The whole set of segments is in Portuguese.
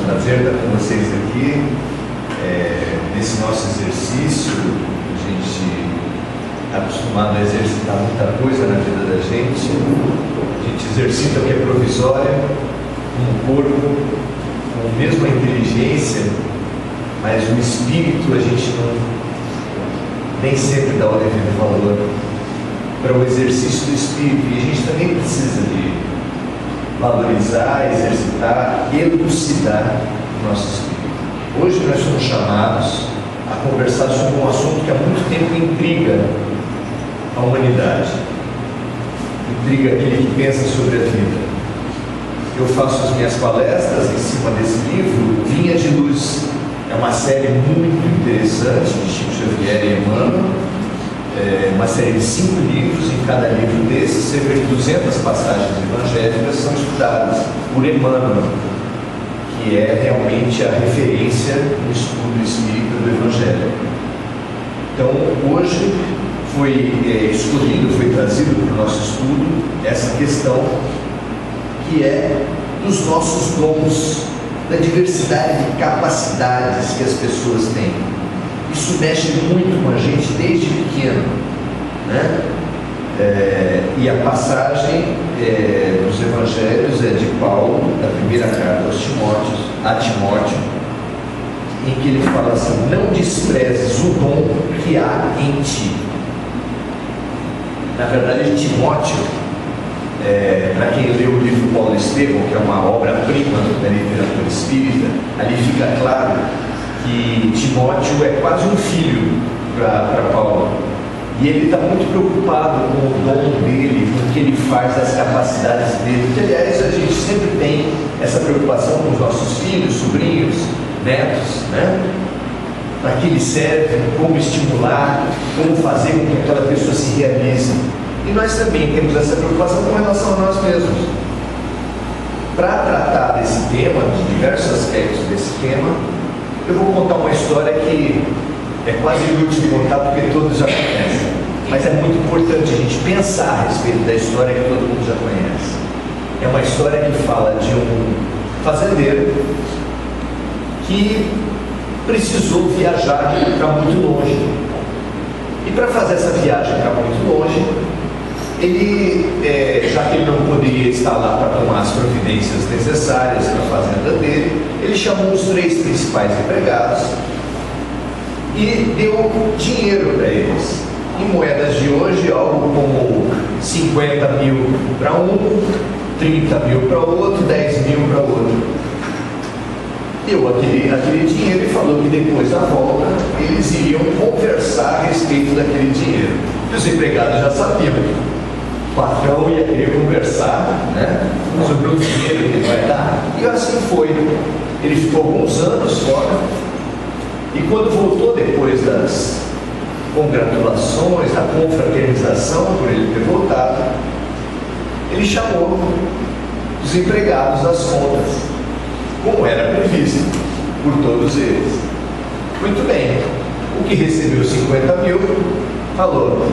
Prazer estar com vocês aqui. Nesse nosso exercício, a gente está acostumado a exercitar muita coisa na vida da gente. A gente exercita o que é provisória, com o corpo, com a mesma inteligência, mas o espírito a gente nem sempre dá o devido valor para o exercício do espírito. E a gente também precisa de valorizar, exercitar, elucidar o nosso espírito. Hoje nós somos chamados a conversar sobre um assunto que há muito tempo intriga a humanidade, intriga aquele que pensa sobre a vida. Eu faço as minhas palestras em cima desse livro, Vinha de Luz. É uma série muito interessante de Chico Xavier e Emmanuel, uma série de 5 livros. Em cada livro desses, cerca de 200 passagens evangélicas são estudadas por Emmanuel, que é realmente a referência no estudo espírita do Evangelho. Então, hoje foi escolhido, foi trazido para o nosso estudo essa questão que é dos nossos dons, da diversidade de capacidades que as pessoas têm. Isso mexe muito com a gente desde pequeno, né? E a passagem dos Evangelhos é de Paulo, da primeira carta a Timóteo, em que ele fala assim: não desprezes o dom que há em ti. Na verdade, Timóteo, para quem leu o livro Paulo Estevão, que é uma obra-prima da literatura espírita, ali fica claro que Timóteo é quase um filho para Paulo. E ele está muito preocupado com o dom dele, com o que ele faz, das capacidades dele. Que, aliás, a gente sempre tem essa preocupação com os nossos filhos, sobrinhos, netos, né? Para que eles servem, como estimular, como fazer com que aquela pessoa se realize. E nós também temos essa preocupação com relação a nós mesmos. Para tratar desse tema, de diversos aspectos desse tema, eu vou contar uma história que é quase inútil contar porque todos já conhecem, mas é muito importante a gente pensar a respeito da história que todo mundo já conhece. É uma história que fala de um fazendeiro que precisou viajar para muito longe. E para fazer essa viagem para muito longe, ele, já que ele não poderia estar lá para tomar as providências necessárias para a fazenda dele, ele chamou os 3 principais empregados e deu dinheiro para eles, em moedas de hoje, algo como 50 mil para um, 30 mil para o outro, 10 mil para o outro. Deu aquele dinheiro e falou que depois da volta eles iriam conversar a respeito daquele dinheiro. E os empregados já sabiam, o patrão ia querer conversar, né, sobre o dinheiro que ele vai dar. E assim foi. Ele ficou alguns anos fora. E quando voltou, depois das congratulações, da confraternização por ele ter voltado, ele chamou os empregados das contas, como era previsto por todos eles. Muito bem, o que recebeu 50 mil falou: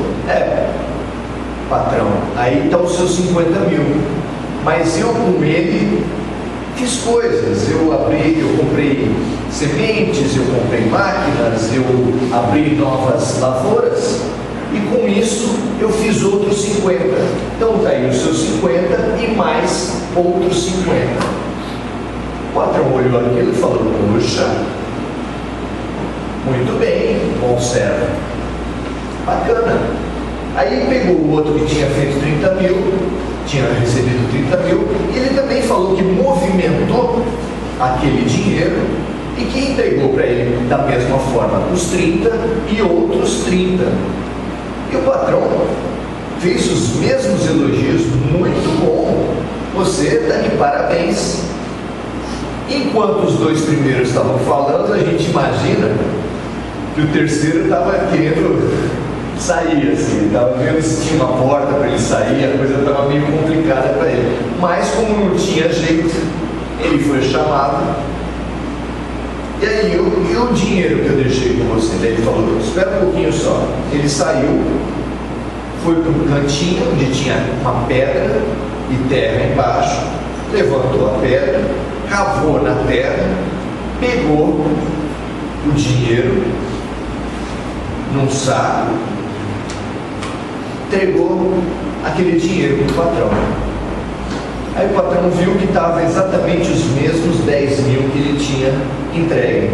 patrão, aí estão os seus 50 mil, mas eu com ele fiz coisas, eu comprei sementes, eu comprei máquinas, eu abri novas lavouras e com isso eu fiz outros 50. Então está aí os seus 50 e mais outros 50. O patrão olhou aquilo e falou: puxa, muito bem, bom servo, bacana. Aí pegou o outro que tinha feito 30 mil, tinha recebido 30 mil, e ele também falou que movimentou aquele dinheiro e que entregou para ele da mesma forma os 30 e outros 30. E o patrão fez os mesmos elogios: muito bom, você está de parabéns. Enquanto os 2 primeiros estavam falando, a gente imagina que o terceiro estava querendo sair, assim, estava vendo se tinha uma porta para ele sair, a coisa estava meio complicada para ele. Mas como não tinha jeito, ele foi chamado. E aí, e o dinheiro que eu deixei com você? Daí ele falou: espera um pouquinho só. Ele saiu, foi para um cantinho onde tinha uma pedra e terra embaixo, levantou a pedra, cavou na terra, pegou o dinheiro num saco, entregou aquele dinheiro para o patrão. Aí o patrão viu que estava exatamente os mesmos 10 mil que ele tinha entregue.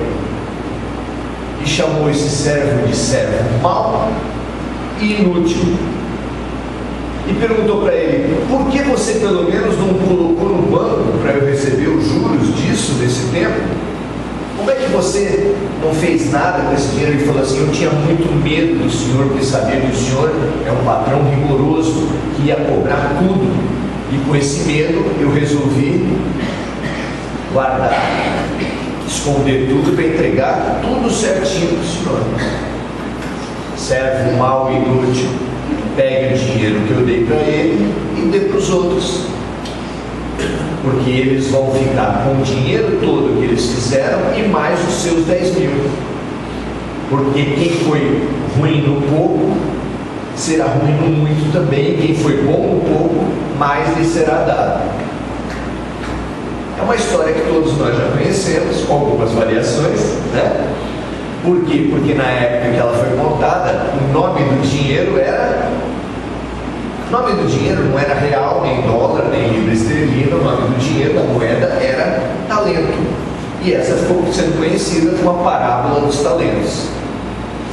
E chamou esse servo de servo mau e inútil. E perguntou para ele: por que você pelo menos não colocou no banco para eu receber os juros disso nesse tempo? Como é que você não fez nada com esse dinheiro? Ele falou assim: eu tinha muito medo do senhor, porque sabia que o senhor é um patrão rigoroso, que ia cobrar tudo. E com esse medo eu resolvi guardar, esconder tudo para entregar tudo certinho para o senhor. Servo mau e inútil, pegue o dinheiro que eu dei para ele e dê para os outros, porque eles vão ficar com o dinheiro todo que eles fizeram e mais os seus 10 mil. Porque quem foi ruim no pouco será ruim no muito também. Quem foi bom no pouco, mais lhe será dado. É uma história que todos nós já conhecemos, com algumas variações, né? Por quê? Porque na época que ela foi contada, o nome do dinheiro era... O nome do dinheiro não era real, nem dólar, nem libra esterlina. O nome do dinheiro, da moeda, era talento. E essa ficou sendo conhecida como a parábola dos talentos.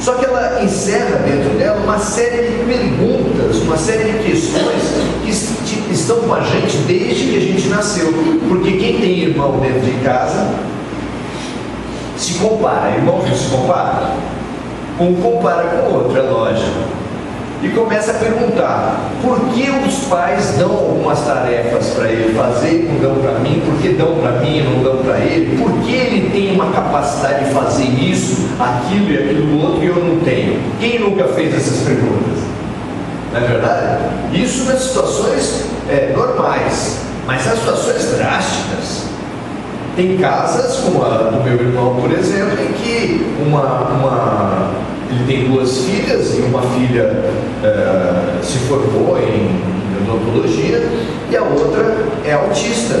Só que ela encerra dentro dela uma série de perguntas, uma série de questões que estão com a gente desde que a gente nasceu. Porque quem tem irmão dentro de casa se compara. Irmão não se compara? Um compara com o outro, é lógico. E começa a perguntar: por que os pais dão algumas tarefas para ele fazer e não dão para mim? Por que dão para mim e não dão para ele? Por que ele tem uma capacidade de fazer isso, aquilo e aquilo outro e eu não tenho? Quem nunca fez essas perguntas? Não é verdade? Isso nas situações normais, mas nas situações drásticas. Tem casas, como a do meu irmão, por exemplo, em que ele tem 2 filhas e uma filha se formou em odontologia e a outra é autista.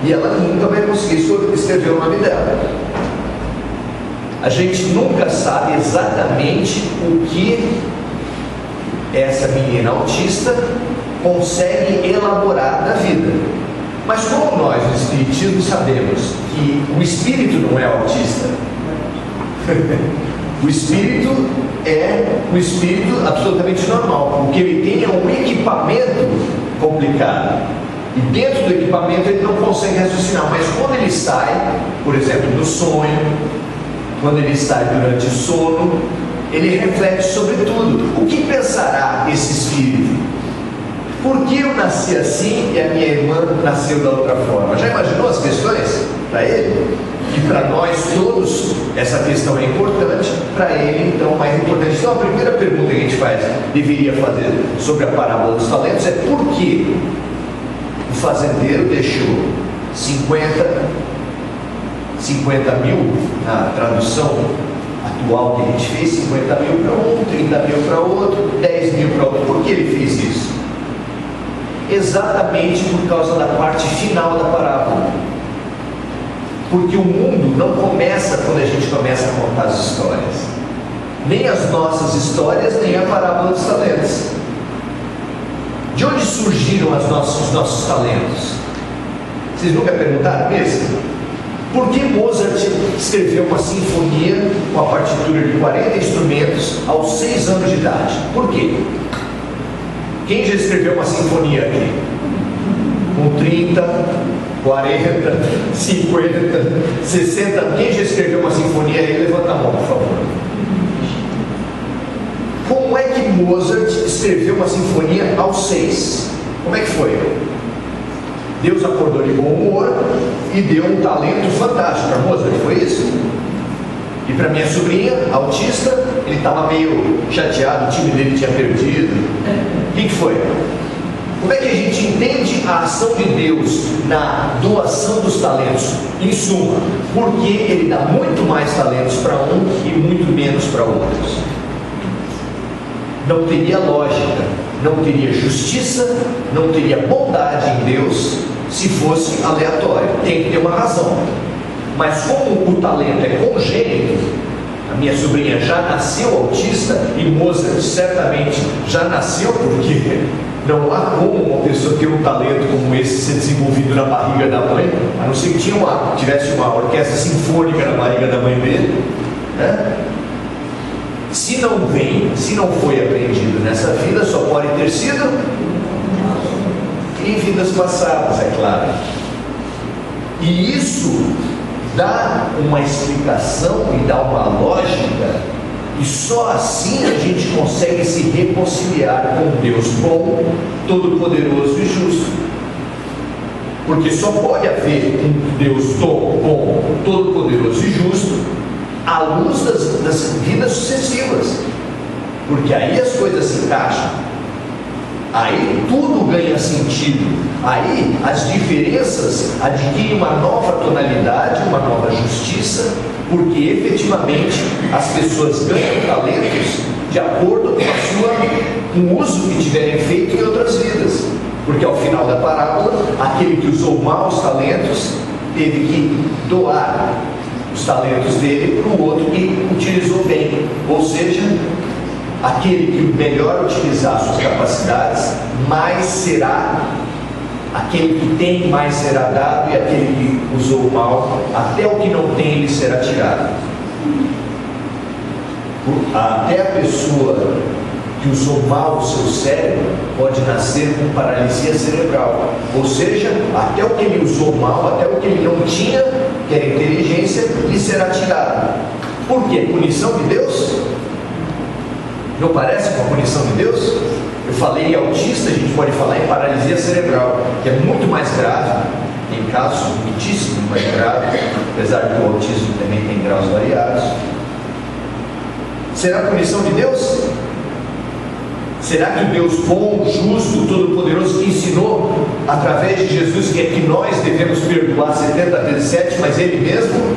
E ela nunca vai conseguir escrever o nome dela. A gente nunca sabe exatamente o que essa menina autista consegue elaborar da vida. Mas como nós, no Espiritismo, sabemos que o espírito não é autista, o espírito é um espírito absolutamente normal. O que ele tem é um equipamento complicado. E dentro do equipamento ele não consegue raciocinar. Mas quando ele sai, por exemplo, do sonho, quando ele sai durante o sono, ele reflete sobre tudo. O que pensará esse espírito? Por que eu nasci assim e a minha irmã nasceu da outra forma? Já imaginou as questões para ele? E para nós todos, essa questão é importante, para ele, então, mais importante. Então, a primeira pergunta que a gente deveria fazer sobre a parábola dos talentos é: por que o fazendeiro deixou 50 mil, na tradução atual que a gente fez, 50 mil para um, 30 mil para outro, 10 mil para outro? Por que ele fez isso? Exatamente por causa da parte final da parábola. Porque o mundo não começa quando a gente começa a contar as histórias. Nem as nossas histórias, nem a parábola dos talentos. De onde surgiram os nossos talentos? Vocês nunca perguntaram isso? Por que Mozart escreveu uma sinfonia com a partitura de 40 instrumentos aos 6 anos de idade? Por quê? Quem já escreveu uma sinfonia aqui? Com 30, 40, 50, 60. Quem já escreveu uma sinfonia aí? Levanta a mão, por favor. Como é que Mozart escreveu uma sinfonia aos 6? Como é que foi? Deus acordou de bom humor e deu um talento fantástico para Mozart, foi isso? E para minha sobrinha, autista, ele estava meio chateado, o time dele tinha perdido. O que foi? Como é que a gente entende a ação de Deus na doação dos talentos? Em suma, porque Ele dá muito mais talentos para um e muito menos para outros. Não teria lógica, não teria justiça, não teria bondade em Deus se fosse aleatório. Tem que ter uma razão. Mas como o talento é congênito, a minha sobrinha já nasceu autista e Mozart certamente já nasceu, porque não há como uma pessoa ter um talento como esse ser desenvolvido na barriga da mãe, a não ser que tivesse uma orquestra sinfônica na barriga da mãe dele, né? Se não foi aprendido nessa vida, só pode ter sido em vidas passadas, é claro. E isso dá uma explicação e dá uma lógica, e só assim a gente consegue se reconciliar com Deus bom, todo-poderoso e justo. Porque só pode haver um Deus bom, todo-poderoso e justo à luz das vidas sucessivas, porque aí as coisas se encaixam, aí tudo ganha sentido, aí as diferenças adquirem uma nova tonalidade, uma nova justiça, porque efetivamente as pessoas ganham talentos de acordo com o uso que tiverem feito em outras vidas, porque ao final da parábola, aquele que usou mal os talentos teve que doar os talentos dele para o outro que utilizou bem, ou seja, aquele que melhor utilizar suas capacidades, mais será, aquele que tem mais será dado, e aquele que usou mal, até o que não tem lhe será tirado. Até a pessoa que usou mal o seu cérebro pode nascer com paralisia cerebral, ou seja, até o que ele usou mal, até o que ele não tinha, que era inteligência, lhe será tirado. Por quê? Punição de Deus? Não parece com a punição de Deus? Eu falei em autista, a gente pode falar em paralisia cerebral, que é muito mais grave, tem casos muitíssimo mais graves, apesar que o autismo também tem graus variados. Será punição de Deus? Será que o Deus bom, justo, todo-poderoso, que ensinou através de Jesus que é que nós devemos perdoar 70 vezes 7, mas Ele mesmo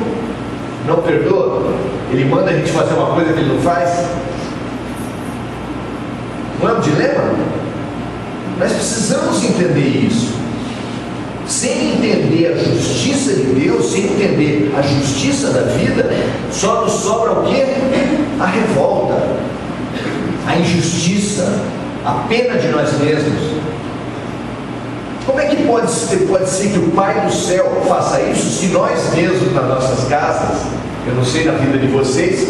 não perdoa? Ele manda a gente fazer uma coisa que Ele não faz? Não é um dilema? Nós precisamos entender isso. Sem entender a justiça de Deus, sem entender a justiça da vida, só nos sobra o quê? A revolta, a injustiça, a pena de nós mesmos. Como é que pode ser que o Pai do céu faça isso se nós mesmos nas nossas casas, eu não sei na vida de vocês,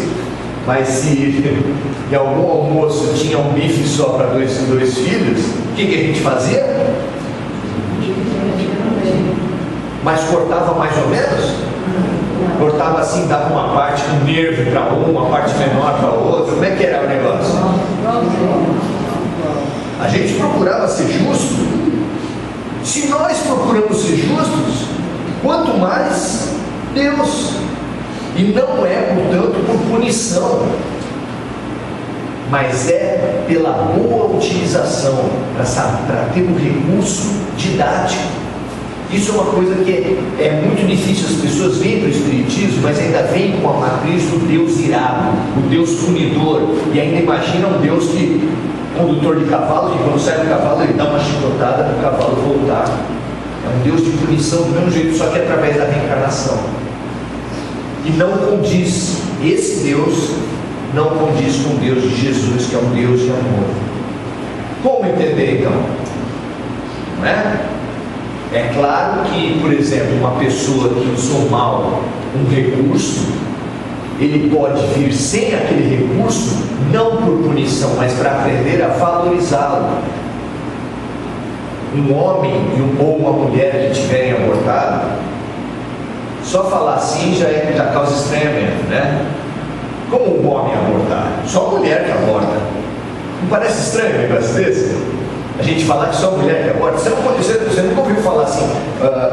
mas se em algum almoço tinha um bife só para dois filhos, o que a gente fazia? Mas cortava mais ou menos? Cortava assim, dava uma parte com nervo para um, uma parte menor para outro. Como é que era o negócio? A gente procurava ser justo. Se nós procuramos ser justos, quanto mais Deus. E não é, portanto, por punição, mas é pela boa utilização, para ter um recurso didático. Isso é uma coisa que é muito difícil. As pessoas vêm para o Espiritismo, mas ainda vêm com a matriz do Deus irado, o Deus punidor, e ainda imaginam um Deus que, condutor de cavalo, que quando sai do cavalo ele dá uma chicotada para o cavalo voltar. É um Deus de punição do mesmo jeito, só que através da reencarnação. E não condiz, esse Deus não condiz com o Deus de Jesus, que é um Deus de amor. Como entender então? Não é? É claro que, por exemplo, uma pessoa que usou mal um recurso, ele pode vir sem aquele recurso, não por punição, mas para aprender a valorizá-lo. Um homem ou uma mulher que tiverem abortado, só falar assim já causa estranhamento, né? Como um homem abortar? Só mulher que aborta. Não parece estranho um negócio desse? A gente falar que só mulher que aborta. Você nunca ouviu falar assim,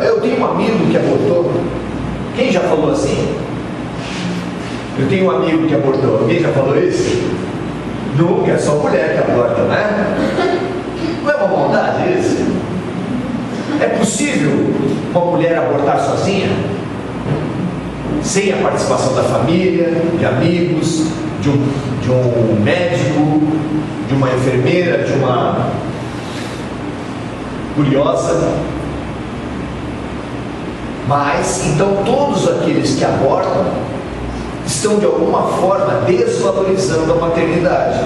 eu tenho um amigo que abortou. Quem já falou assim? Eu tenho um amigo que abortou. Alguém já falou isso? Nunca, é só mulher que aborta, né? Não é uma maldade isso? É possível uma mulher abortar sozinha? Sem a participação da família, de amigos, de um médico, de uma enfermeira, de uma curiosa? Mas, então, todos aqueles que abortam estão de alguma forma desvalorizando a maternidade,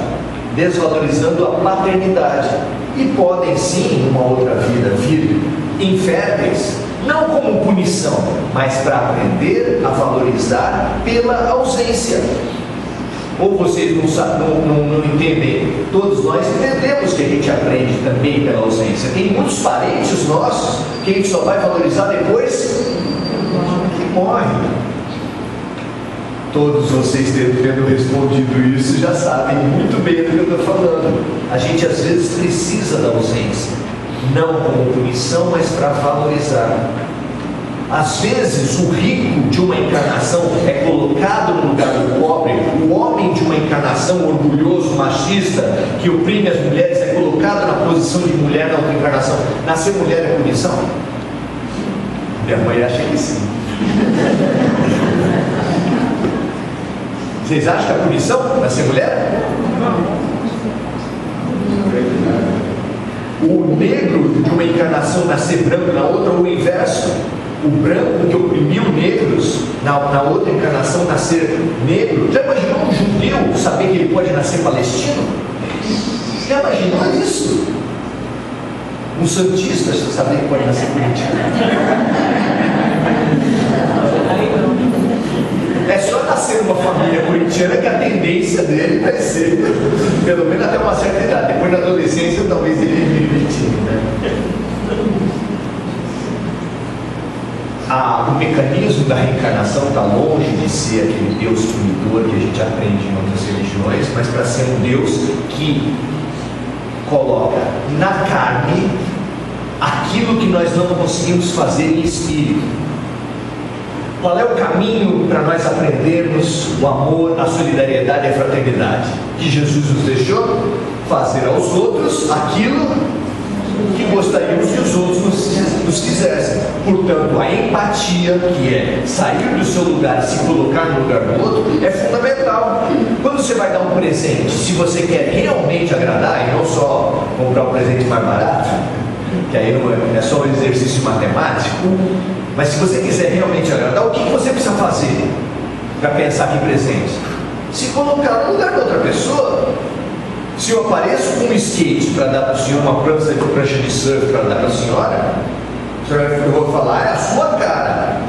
desvalorizando a paternidade, e podem sim, numa outra vida, vir inférteis, não como punição, mas para aprender a valorizar pela ausência. Ou vocês não entendem? Todos nós entendemos que a gente aprende também pela ausência. Tem muitos parentes nossos que a gente só vai valorizar depois que morre. Todos vocês tendo respondido isso já sabem muito bem do que eu estou falando. A gente às vezes precisa da ausência, não como punição, mas para valorizar. Às vezes o rico de uma encarnação é colocado no lugar do pobre, o homem de uma encarnação orgulhoso, machista, que oprime as mulheres, é colocado na posição de mulher na outra encarnação. Nascer mulher é punição? Minha mãe acha que sim. Vocês acham que é punição nascer mulher? O negro de uma encarnação nascer branco na outra, ou o inverso? O branco que oprimiu negros na outra encarnação nascer negro? Já imaginou um judeu saber que ele pode nascer palestino? Já imaginou isso? Um santista saber que pode nascer corintiano? É só nascer numa família corintiana que a tendência dele vai ser, pelo menos até uma certa idade. Depois, na adolescência, talvez ele limite, né? O mecanismo da reencarnação está longe de ser aquele Deus punidor que a gente aprende em outras religiões, mas para ser um Deus que coloca na carne aquilo que nós não conseguimos fazer em espírito. Qual é o caminho para nós aprendermos o amor, a solidariedade e a fraternidade que Jesus nos deixou? Fazer aos outros aquilo que gostaríamos que os outros nos fizessem. Portanto, a empatia, que é sair do seu lugar e se colocar no lugar do outro, é fundamental. Quando você vai dar um presente, se você quer realmente agradar e não só comprar um presente mais barato, que aí não é só um exercício matemático, mas se você quiser realmente agradar, o que você precisa fazer para pensar que presente? Se colocar no lugar da outra pessoa. Se eu apareço com um skate para dar para o senhor, uma prancha de surf para dar para a senhora, eu vou falar, é a sua cara.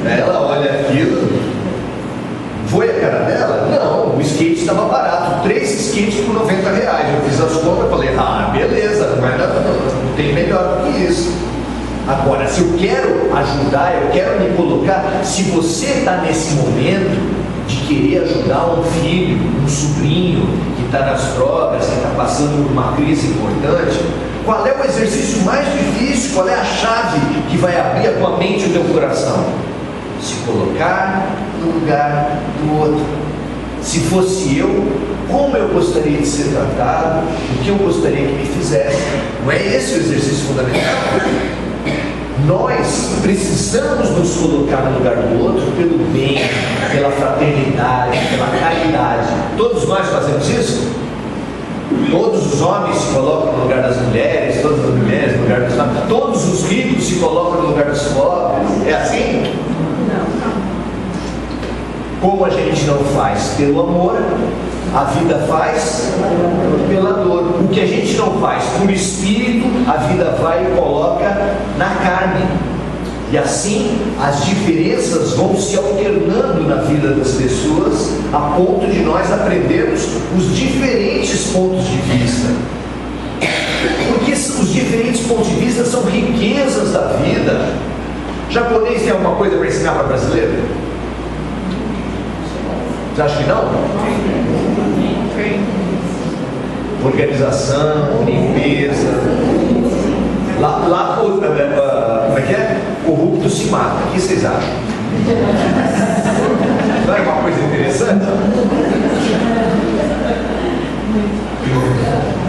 Ela olha aquilo, foi a cara dela? Não, o skate estava barato, 3 skates por R$90. Eu fiz as contas e falei, beleza, não tem melhor do que isso. Agora, se eu quero ajudar, eu quero me colocar, se você está nesse momento de querer ajudar um filho, um sobrinho que está nas drogas, que está passando por uma crise importante, qual é o exercício mais difícil? Qual é a chave que vai abrir a tua mente e o teu coração? Se colocar no lugar do outro. Se fosse eu, como eu gostaria de ser tratado, o que eu gostaria que me fizesse? Não é esse o exercício fundamental? Nós precisamos nos colocar no lugar do outro pelo bem, pela fraternidade, pela caridade. Todos nós fazemos isso? Todos os homens se colocam no lugar das mulheres, todas as mulheres no lugar dos homens, todos os ricos se colocam no lugar dos pobres. É assim? Como a gente não faz pelo amor, a vida faz pela dor. O que a gente não faz por espírito, a vida vai e coloca na carne. E assim as diferenças vão se alternando na vida das pessoas, a ponto de nós aprendermos os diferentes pontos de vista. Porque os diferentes pontos de vista são riquezas da vida. Japonês tem alguma coisa para ensinar para brasileiro? Você acha que não? Organização, limpeza. Lá como é que é? Corrupto se mata. O que vocês acham? Não é uma coisa interessante?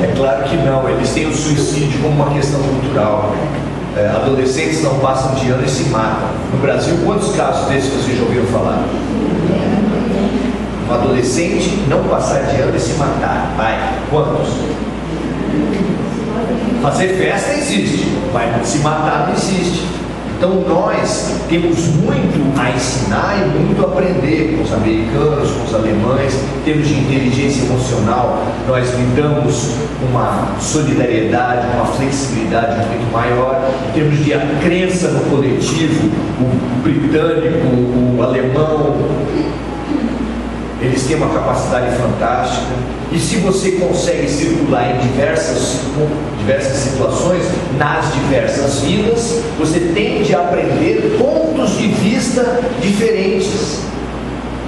É claro que não. Eles têm o suicídio como uma questão cultural. Adolescentes não passam de ano e se matam. No Brasil, quantos casos desses vocês já ouviram falar? Um adolescente não passar de ano e se matar. Vai, quantos? Fazer festa existe, mas se matar não existe. Então nós temos muito a ensinar e muito a aprender com os americanos, com os alemães. Em termos de inteligência emocional, nós lidamos com uma solidariedade, uma flexibilidade muito maior. Em termos de crença no coletivo, o britânico, o alemão, eles têm uma capacidade fantástica. E se você consegue circular em diversas situações, nas diversas vidas, você tende a aprender pontos de vista diferentes.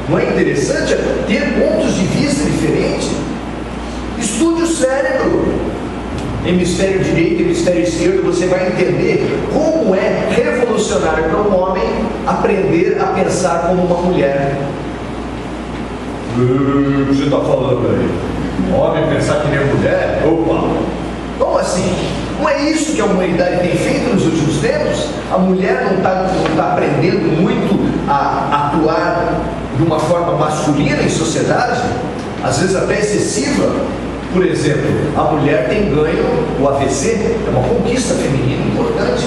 Não é interessante ter pontos de vista diferentes? Estude o cérebro. Hemisfério direito, hemisfério esquerdo, você vai entender como é revolucionário para um homem aprender a pensar como uma mulher. O que você está falando aí? Homem pensar que nem mulher? Opa! Como assim? Não é isso que a humanidade tem feito nos últimos tempos? A mulher não está aprendendo muito a atuar de uma forma masculina em sociedade? Às vezes até excessiva. Por exemplo, a mulher tem ganho o AVC, é uma conquista feminina importante.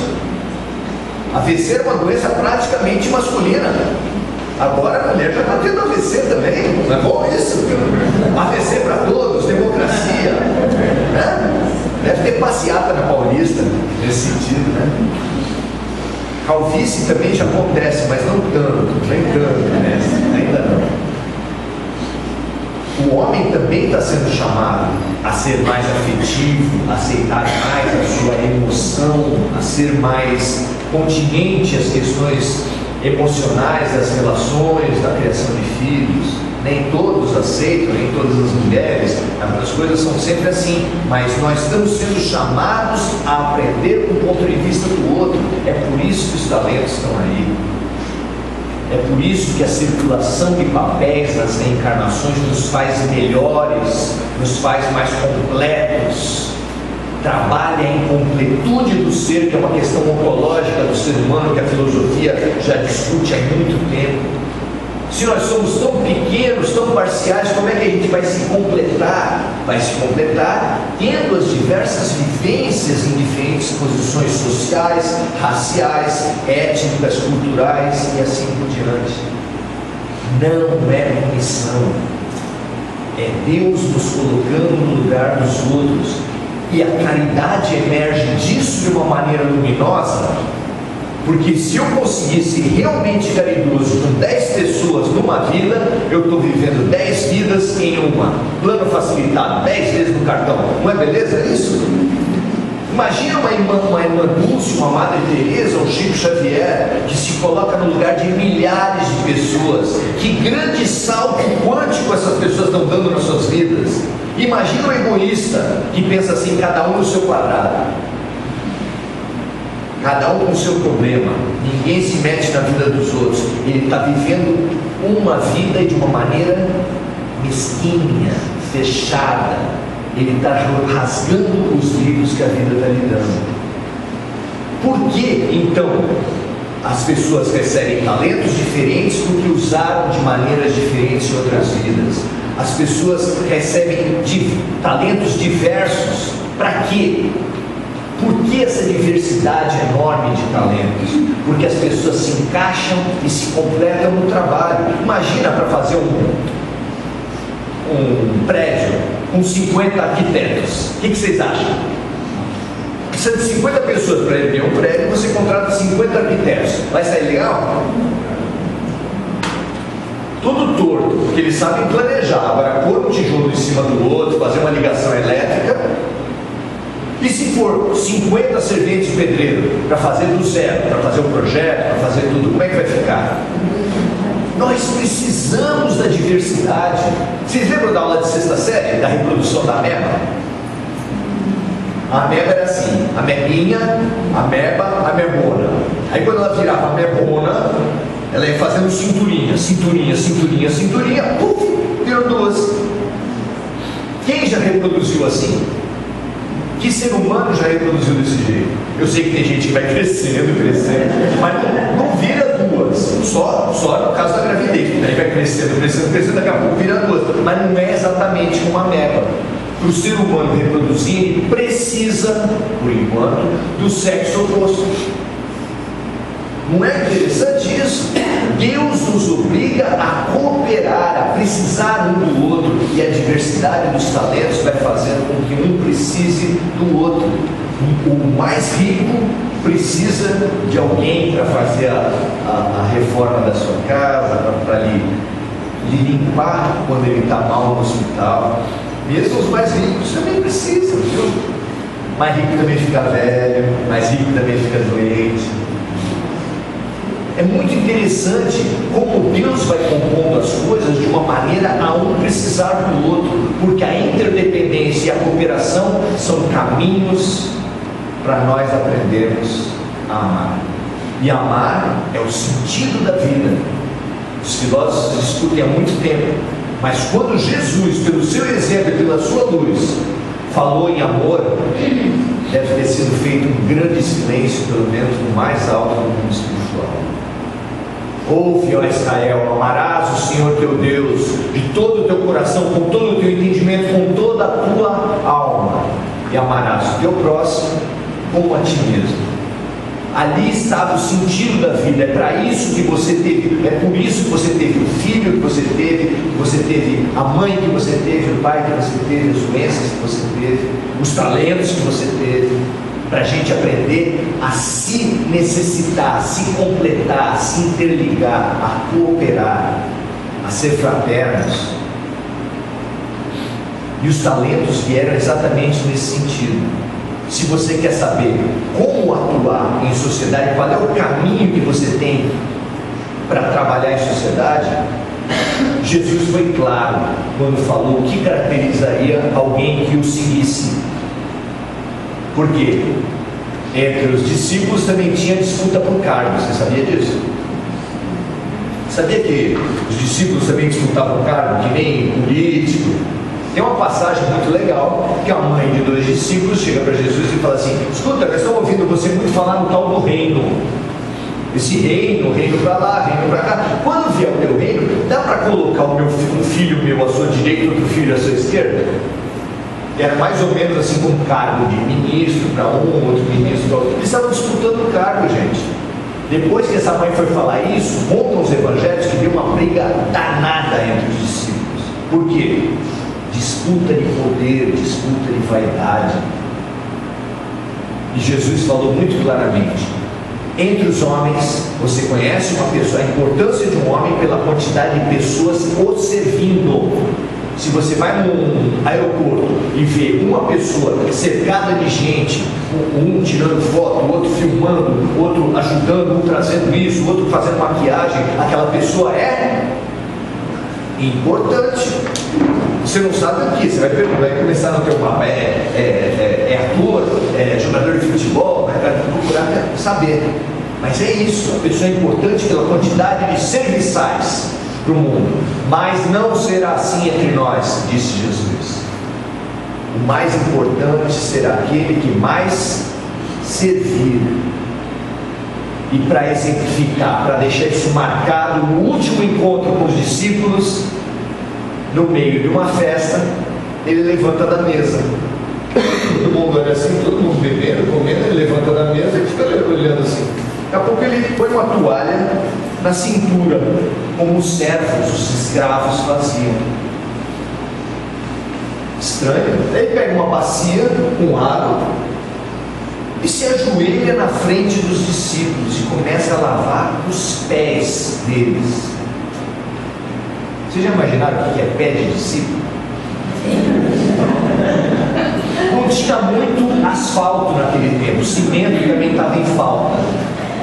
AVC é uma doença praticamente masculina. Agora a mulher já está tendo AVC também, não é bom isso? AVC para todos, democracia, né? Deve ter passeata na Paulista, nesse sentido, né? Calvície também já acontece, mas não tanto, nem tanto, né? Ainda não. O homem também está sendo chamado a ser mais afetivo, a aceitar mais a sua emoção, a ser mais continente às questões emocionais das relações, da criação de filhos. Nem todos aceitam, nem todas as mulheres, as coisas são sempre assim, mas nós estamos sendo chamados a aprender com o ponto de vista do outro. É por isso que os talentos estão aí. É por isso que a circulação de papéis nas reencarnações nos faz melhores, nos faz mais completos. Trabalha a incompletude do ser, que é uma questão ontológica do ser humano, que a filosofia já discute há muito tempo. Se nós somos tão pequenos, tão parciais, como é que a gente vai se completar? Vai se completar tendo as diversas vivências em diferentes posições sociais, raciais, étnicas, culturais e assim por diante. Não é missão. É Deus nos colocando no lugar dos outros. E a caridade emerge disso de uma maneira luminosa, porque se eu conseguisse realmente caridoso com 10 pessoas numa vida, eu estou vivendo 10 vidas em uma. Plano facilitado, 10 vezes no cartão. Não é beleza isso? Imagina uma irmã Dulce, uma Madre Teresa, um Chico Xavier, que se coloca no lugar de milhares de pessoas. Que grande salto quântico essas pessoas estão dando nas suas vidas. Imagina um egoísta que pensa assim, cada um no seu quadrado, cada um com o seu problema, ninguém se mete na vida dos outros. Ele está vivendo uma vida de uma maneira mesquinha, fechada. Ele está rasgando os livros que a vida está lhe dando. Por que então as pessoas recebem talentos diferentes porque usaram de maneiras diferentes em outras vidas? As pessoas recebem talentos diversos. Para quê? Por que essa diversidade enorme de talentos? Porque as pessoas se encaixam e se completam no trabalho. Imagina para fazer um prédio com 50 arquitetos. O que vocês acham? Precisa de 50 pessoas para erguer um prédio, você contrata 50 arquitetos. Vai sair legal? Tudo torto, porque eles sabem planejar. Agora, pôr um tijolo em cima do outro, fazer uma ligação elétrica. E se for 50 serventes de pedreiro para fazer do zero, para fazer o projeto, para fazer tudo, como é que vai ficar? Nós precisamos da diversidade. Vocês lembram da aula de sexta série, da reprodução da ameba? A ameba era assim, amebinha, ameba, amebona. Aí quando ela virava amebona, ela ia fazendo cinturinha, cinturinha, cinturinha, cinturinha, puf, virou duas. Quem já reproduziu assim? Que ser humano já reproduziu desse jeito? Eu sei que tem gente que vai crescendo, mas não vira duas, só no caso da gravidez, daí vai crescendo, daqui a pouco vira duas, mas não é exatamente como a ameba. para o ser humano reproduzir, ele precisa, por enquanto, do sexo oposto. Não é interessante isso? Deus nos obriga a cooperar, a precisar um do outro, e a diversidade dos talentos vai fazendo com que um precise do outro. O mais rico precisa de alguém para fazer a reforma da sua casa, para lhe limpar quando ele está mal no hospital. Mesmo os mais ricos também precisam, viu? Mais rico também fica velho, mais rico também fica doente. É muito interessante como Deus vai compondo as coisas de uma maneira a um precisar do outro, porque a interdependência e a cooperação são caminhos para nós aprendermos a amar. E amar é o sentido da vida. Os filósofos discutem há muito tempo, mas quando Jesus, pelo seu exemplo e pela sua luz, falou em amor, deve ter sido feito um grande silêncio, pelo menos no mais alto do mundo espiritual. Ouve, ó Israel, amarás o Senhor teu Deus de todo o teu coração, com todo o teu entendimento, com toda a tua alma, e amarás o teu próximo como a ti mesmo. Ali estava o sentido da vida. É para isso que você teve, é por isso que você teve o filho que você teve a mãe que você teve, o pai que você teve, as doenças que você teve, os talentos que você teve, para a gente aprender a se necessitar, a se completar, a se interligar, a cooperar, a ser fraternos. E os talentos vieram exatamente nesse sentido. Se você quer saber como atuar em sociedade, qual é o caminho que você tem para trabalhar em sociedade, Jesus foi claro quando falou o que caracterizaria alguém que o seguisse. Por quê? Entre os discípulos também tinha disputa por cargos. Você sabia disso? Sabia que os discípulos também disputavam cargo, que nem político? Tem uma passagem muito legal, que a mãe de dois discípulos chega para Jesus e fala assim: escuta, nós estamos ouvindo você muito falar no tal do reino. Esse reino para lá, reino para cá. Quando vier o meu reino, dá para colocar um filho meu à sua direita e outro filho à sua esquerda? Era mais ou menos assim, com um cargo de ministro para um, outro ministro para outro. Eles estavam disputando o cargo, gente. Depois que essa mãe foi falar isso, contam os evangelhos que deu uma briga danada entre os discípulos. Por quê? Disputa de poder, disputa de vaidade. E Jesus falou muito claramente: entre os homens, você conhece uma pessoa, a importância de um homem pela quantidade de pessoas o servindo. Se você vai num aeroporto e vê uma pessoa cercada de gente, um tirando foto, o outro filmando, o outro ajudando, um trazendo isso, o outro fazendo maquiagem, aquela pessoa é importante. Você não sabe o que, você vai começar no teu mapa, é ator, é jogador de futebol, vai procurar saber. Mas é isso, a pessoa é importante pela quantidade de serviçais para o mundo. Mas não será assim entre nós, disse Jesus. O mais importante será aquele que mais servir. E para exemplificar, para deixar isso marcado no último encontro com os discípulos, no meio de uma festa, ele levanta da mesa. Todo mundo olha assim, todo mundo bebendo, comendo, ele levanta da mesa e fica olhando assim. Daqui a pouco ele põe uma toalha na cintura, como os servos, os escravos faziam. Estranho. Daí ele pega uma bacia com água e se ajoelha na frente dos discípulos e começa a lavar os pés deles. Vocês já imaginaram o que é pé de discípulo? Não tinha muito asfalto naquele tempo, o cimento também estava em falta.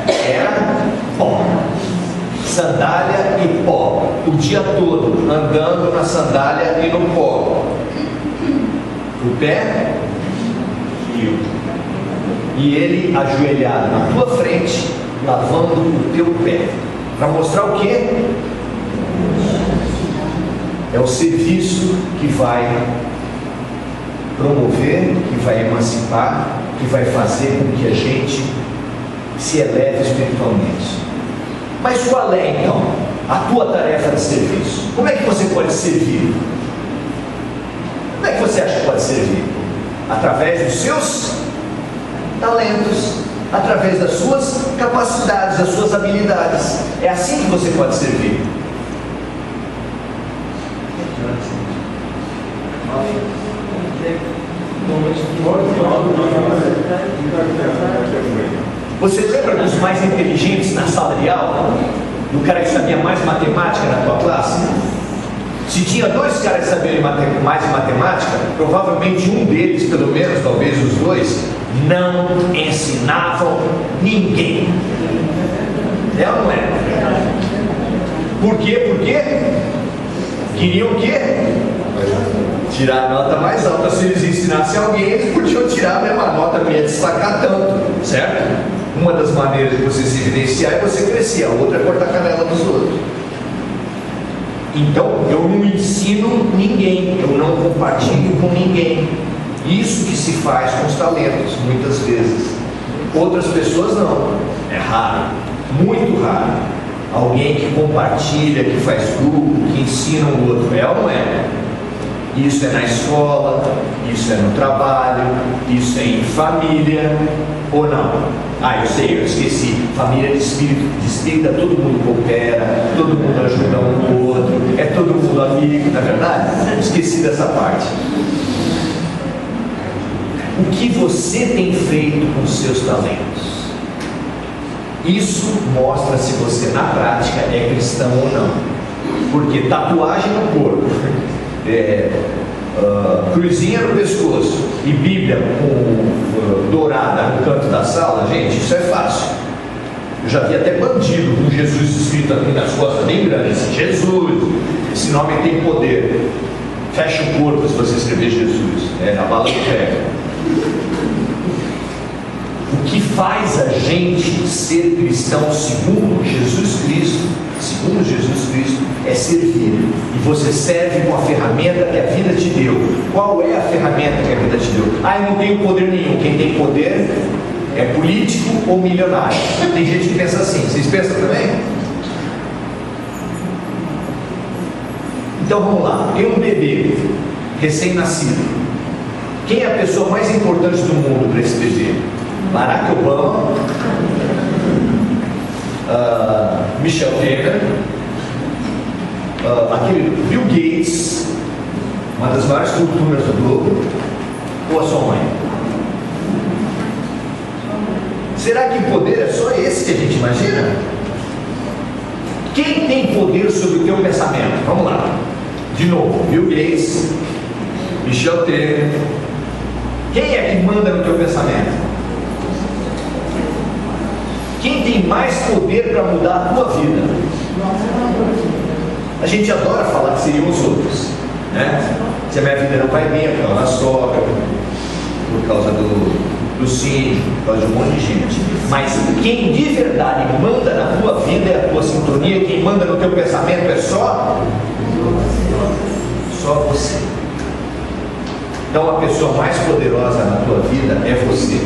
Era pó, sandália e pó, o dia todo andando na sandália e no pó. O pé frio. E ele ajoelhado na tua frente, lavando o teu pé, para mostrar o quê? É o serviço que vai promover, que vai emancipar, que vai fazer com que a gente se eleve espiritualmente. Mas qual é então a tua tarefa de serviço? Como é que você pode servir? Como Como é que você acha que pode servir? Através dos seus talentos, através das suas capacidades, das suas habilidades. É assim que você pode servir. Você lembra dos mais inteligentes na sala de aula? Do cara que sabia mais matemática na tua classe? Se tinha dois caras que sabiam mais matemática, provavelmente um deles, pelo menos, talvez os dois, não ensinavam ninguém. É ou não é? Por quê? Porque queriam o quê? Tirar a nota mais alta. Se eles ensinassem alguém, eles podiam tirar a mesma nota, não ia destacar tanto, certo? Uma das maneiras de você se evidenciar é você crescer, a outra é cortar a canela dos outros. Então, eu não ensino ninguém, eu não compartilho com ninguém. Isso que se faz com os talentos, muitas vezes. Outras pessoas não. É raro, muito raro. Alguém que compartilha, que faz grupo, que ensina o outro. É ou não é? Isso é na escola, isso é no trabalho, isso é em família, ou não? Ah, eu sei, eu esqueci. Família de espírita, todo mundo coopera, todo mundo ajuda um o outro, é todo mundo amigo, não é verdade? Esqueci dessa parte. O que você tem feito com os seus talentos? Isso mostra se você na prática é cristão ou não. Porque tatuagem no corpo, cruzinha no pescoço e Bíblia dourada no canto da sala, gente, isso é fácil. Eu já vi até bandido com Jesus escrito aqui nas costas, bem grande assim, Jesus, esse nome tem poder. Fecha o corpo se você escrever Jesus, a bala do pé. O que faz a gente ser cristão segundo Jesus Cristo, é servir. E você serve com a ferramenta que a vida te deu. Qual é a ferramenta que a vida te deu? Ah, eu não tenho poder nenhum. Quem tem poder é político ou milionário. Tem gente que pensa assim. Vocês pensam também? Então vamos lá. Tem um bebê recém-nascido. Quem é a pessoa mais importante do mundo para esse bebê? Barack Obama, Michel Temer, aquele Bill Gates, uma das maiores fortunas do globo, ou a sua mãe? Será que o poder é só esse que a gente imagina? Quem tem poder sobre o teu pensamento? Vamos lá. De novo, Bill Gates, Michel Temer. Quem é que manda no teu pensamento? Quem tem mais poder para mudar a tua vida? A gente adora falar que seriam os outros, né? Se a minha vida não vai bem, é por causa da sogra, por causa do síndico, por causa de um monte de gente. Mas quem de verdade manda na tua vida é a tua sintonia, quem manda no teu pensamento é só você. Então a pessoa mais poderosa na tua vida é você.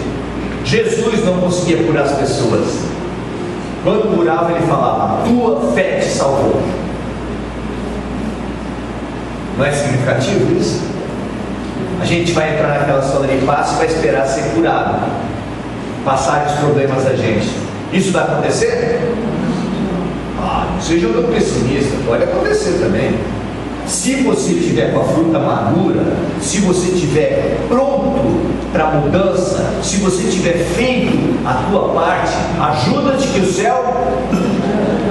Jesus não conseguia curar as pessoas. Quando curava, ele falava: a tua fé te salvou. Não é significativo isso? A gente vai entrar naquela sala de passe e vai esperar ser curado, passar os problemas da gente. Isso vai acontecer? Não seja um pessimista, pode acontecer também. Se você estiver com a fruta madura, se você estiver pronto para a mudança, se você tiver feito a tua parte, ajuda-te que o céu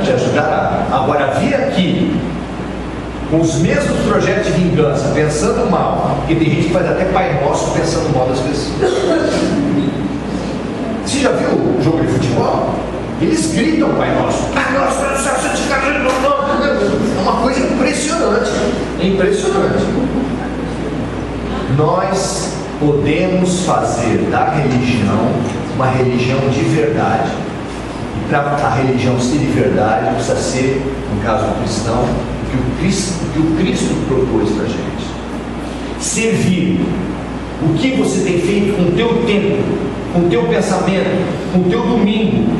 te ajudará. Agora, vir aqui com os mesmos projetos de vingança, pensando mal, porque tem gente que faz até Pai Nosso pensando mal das pessoas. Você já viu o jogo de futebol? Eles gritam Pai Nosso. Pai Nosso, é uma coisa impressionante. É impressionante. Nós podemos fazer da religião uma religião de verdade. E para a religião ser de verdade, precisa ser, no caso do cristão, o que o Cristo propôs para a gente. Servir. O que você tem feito com o teu tempo, com o teu pensamento, com o teu domingo?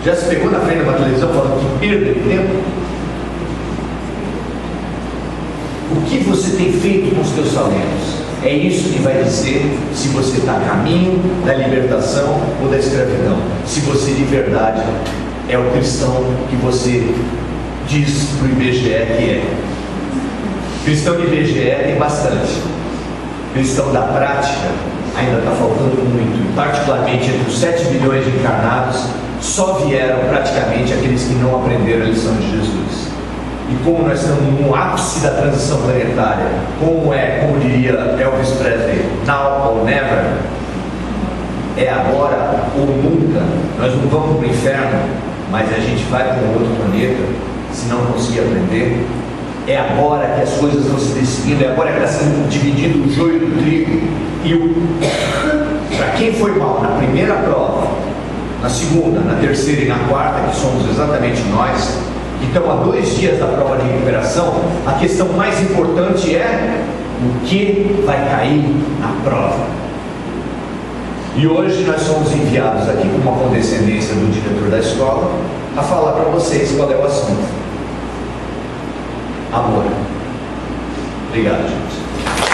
Já se pegou na frente da televisão falando que perda de tempo? O que você tem feito com os teus talentos? É isso que vai dizer se você está a caminho da libertação ou da escravidão. Se você de verdade é o cristão que você diz para o IBGE que é. Cristão de IBGE tem bastante. Cristão da prática ainda está faltando muito. E particularmente entre os 7 bilhões de encarnados, só vieram praticamente aqueles que não aprenderam a lição de Jesus. E como nós estamos no ápice da transição planetária, como diria Elvis Presley, now or never, é agora ou nunca. Nós não vamos para o inferno, mas a gente vai para um outro planeta, se não conseguir aprender. É agora que as coisas estão se decidindo, é agora que está sendo dividido o joio do trigo. E para quem foi mal na primeira prova, na segunda, na terceira e na quarta, que somos exatamente nós, então, há 2 dias da prova de recuperação, a questão mais importante é o que vai cair na prova. E hoje nós somos enviados aqui com uma condescendência do diretor da escola a falar para vocês qual é o assunto. Amor. Obrigado, gente.